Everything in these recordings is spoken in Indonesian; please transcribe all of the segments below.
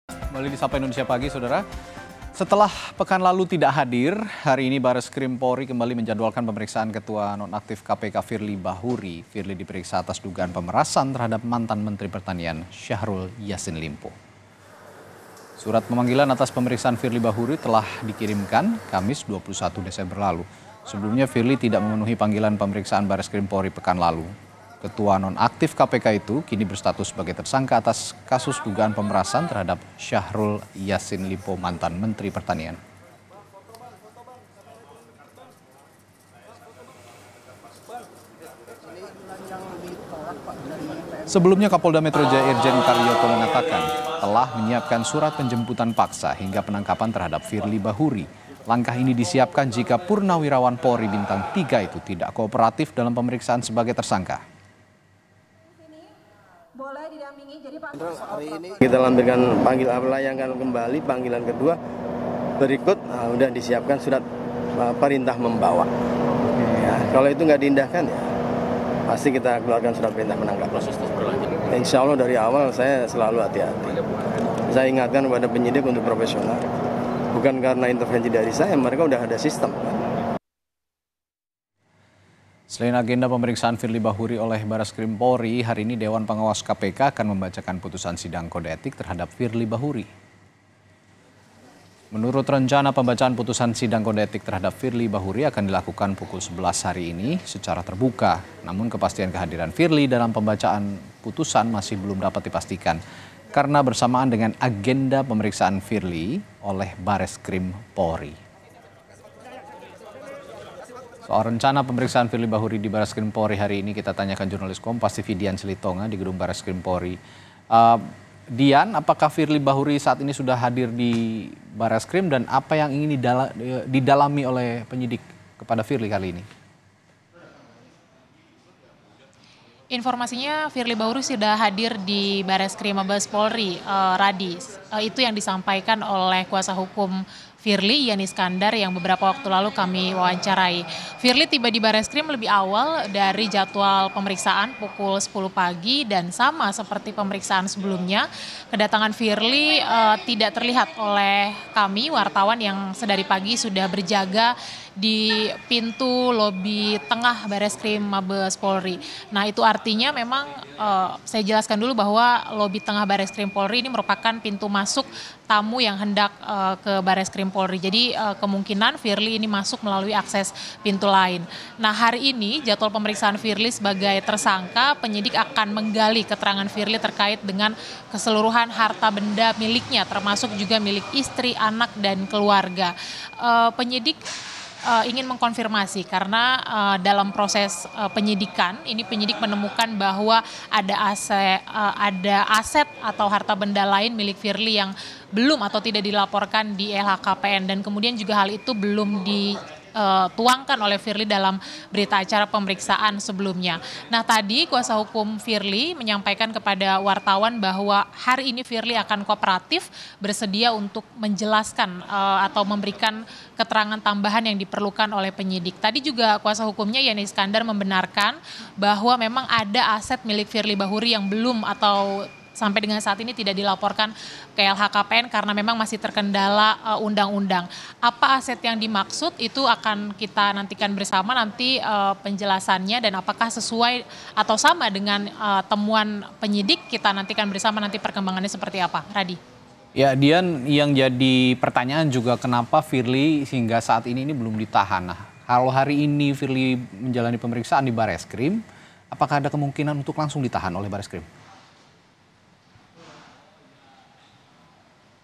Kembali di Sapa Indonesia Pagi, Saudara. Setelah pekan lalu tidak hadir, hari ini Bareskrim Polri kembali menjadwalkan pemeriksaan Ketua Nonaktif KPK Firly Bahuri. Firly diperiksa atas dugaan pemerasan terhadap mantan Menteri Pertanian Syahrul Yassin Limpo. Surat pemanggilan atas pemeriksaan Firly Bahuri telah dikirimkan Kamis 21 Desember lalu. Sebelumnya Firly tidak memenuhi panggilan pemeriksaan Bareskrim Polri pekan lalu. Ketua nonaktif KPK itu kini berstatus sebagai tersangka atas kasus dugaan pemerasan terhadap Syahrul Yassin Limpo, mantan Menteri Pertanian. Sebelumnya Kapolda Metro Jaya Irjen Karyoto mengatakan telah menyiapkan surat penjemputan paksa hingga penangkapan terhadap Firly Bahuri. Langkah ini disiapkan jika Purnawirawan Polri Bintang 3 itu tidak kooperatif dalam pemeriksaan sebagai tersangka. Kita lampirkan layankan kembali panggilan kedua berikut, udah disiapkan surat perintah membawa. Ya, kalau itu nggak diindahkan ya pasti kita keluarkan surat perintah menangkap. Proses berlanjut. Insya Allah dari awal saya selalu hati-hati. Saya ingatkan kepada penyidik untuk profesional. Bukan karena intervensi dari saya, mereka udah ada sistem. Selain agenda pemeriksaan Firly Bahuri oleh Bareskrim Polri, hari ini Dewan Pengawas KPK akan membacakan putusan sidang kode etik terhadap Firly Bahuri. Menurut rencana pembacaan putusan sidang kode etik terhadap Firly Bahuri akan dilakukan pukul 11 hari ini secara terbuka. Namun kepastian kehadiran Firly dalam pembacaan putusan masih belum dapat dipastikan karena bersamaan dengan agenda pemeriksaan Firly oleh Bareskrim Polri. Soal rencana pemeriksaan Firly Bahuri di Bareskrim Polri hari ini kita tanyakan jurnalis Kompas TV Dian Silitonga di gedung Bareskrim Polri. Dian, apakah Firly Bahuri saat ini sudah hadir di Bareskrim dan apa yang ingin didalami oleh penyidik kepada Firly kali ini? Informasinya Firly Bahuri sudah hadir di Bareskrim Mabes Polri, Radis. Itu yang disampaikan oleh kuasa hukum Firly, Yani Iskandar, yang beberapa waktu lalu kami wawancarai. Firly tiba di Bareskrim lebih awal dari jadwal pemeriksaan pukul 10 pagi dan sama seperti pemeriksaan sebelumnya. Kedatangan Firly tidak terlihat oleh kami wartawan yang sedari pagi sudah berjaga di pintu lobi tengah Bareskrim Mabes Polri. Nah, itu artinya memang saya jelaskan dulu bahwa lobi tengah Bareskrim Polri ini merupakan pintu masuk tamu yang hendak ke Bareskrim Polri. Jadi kemungkinan Firly ini masuk melalui akses pintu lain. Nah, hari ini jadwal pemeriksaan Firly sebagai tersangka, penyidik akan menggali keterangan Firly terkait dengan keseluruhan harta benda miliknya, termasuk juga milik istri, anak, dan keluarga. Penyidik ingin mengkonfirmasi karena dalam proses penyidikan ini penyidik menemukan bahwa ada aset atau harta benda lain milik Firly yang belum atau tidak dilaporkan di LHKPN dan kemudian juga hal itu belum dituangkan oleh Firly dalam berita acara pemeriksaan sebelumnya. Nah, tadi kuasa hukum Firly menyampaikan kepada wartawan bahwa hari ini Firly akan kooperatif, bersedia untuk menjelaskan atau memberikan keterangan tambahan yang diperlukan oleh penyidik. Tadi juga kuasa hukumnya Yani Iskandar membenarkan bahwa memang ada aset milik Firly Bahuri yang belum atau sampai dengan saat ini tidak dilaporkan ke LHKPN karena memang masih terkendala undang-undang. Apa aset yang dimaksud itu akan kita nantikan bersama nanti penjelasannya dan apakah sesuai atau sama dengan temuan penyidik kita nantikan bersama nanti perkembangannya seperti apa. Radi. Ya, Dian, yang jadi pertanyaan juga kenapa Firly hingga saat ini belum ditahan. Nah, kalau hari ini Firly menjalani pemeriksaan di Bareskrim, apakah ada kemungkinan untuk langsung ditahan oleh Bareskrim?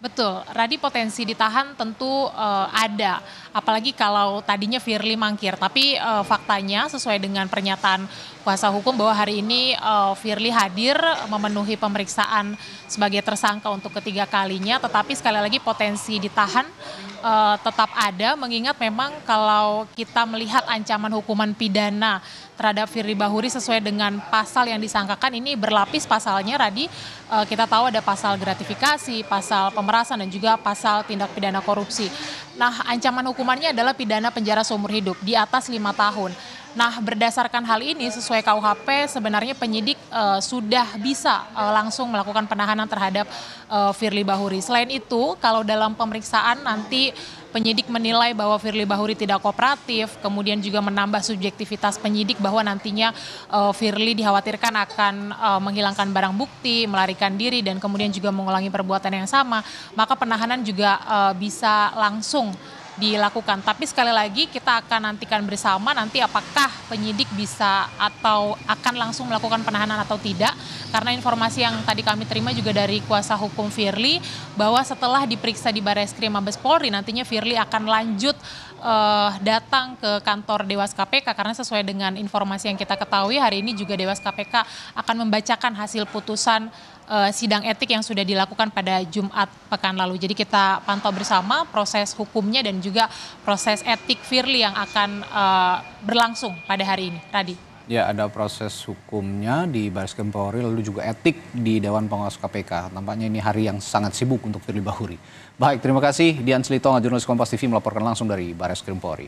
Betul, Radi, potensi ditahan tentu ada, apalagi kalau tadinya Firly mangkir. Tapi faktanya sesuai dengan pernyataan kuasa hukum bahwa hari ini Firly hadir memenuhi pemeriksaan sebagai tersangka untuk ketiga kalinya. Tetapi sekali lagi potensi ditahan tetap ada, mengingat memang kalau kita melihat ancaman hukuman pidana terhadap Firly Bahuri sesuai dengan pasal yang disangkakan ini berlapis pasalnya, Radi. Kita tahu ada pasal gratifikasi, pasal pemerasan, dan juga pasal tindak pidana korupsi. Nah, ancaman hukumannya adalah pidana penjara seumur hidup di atas 5 tahun. Nah, berdasarkan hal ini sesuai KUHP sebenarnya penyidik sudah bisa langsung melakukan penahanan terhadap Firly Bahuri. Selain itu, kalau dalam pemeriksaan nanti penyidik menilai bahwa Firly Bahuri tidak kooperatif, kemudian juga menambah subjektivitas penyidik bahwa nantinya Firly dikhawatirkan akan menghilangkan barang bukti, melarikan diri, dan kemudian juga mengulangi perbuatan yang sama, maka penahanan juga bisa langsung dilakukan. Tapi sekali lagi kita akan nantikan bersama nanti apakah penyidik bisa atau akan langsung melakukan penahanan atau tidak. Karena informasi yang tadi kami terima juga dari kuasa hukum Firly bahwa setelah diperiksa di Barreskrim Mabes Polri nantinya Firly akan lanjut datang ke kantor Dewas KPK karena sesuai dengan informasi yang kita ketahui hari ini juga Dewas KPK akan membacakan hasil putusan sidang etik yang sudah dilakukan pada Jumat pekan lalu. Jadi kita pantau bersama proses hukumnya dan juga proses etik Firly yang akan berlangsung pada hari ini. Radi. Ya, ada proses hukumnya di Barreskrim Polri lalu juga etik di Dewan Pengawas KPK. Tampaknya ini hari yang sangat sibuk untuk Firly Bahuri. Baik, terima kasih Dian Silitonga, jurnalis Kompas TV melaporkan langsung dari Barreskrim Polri.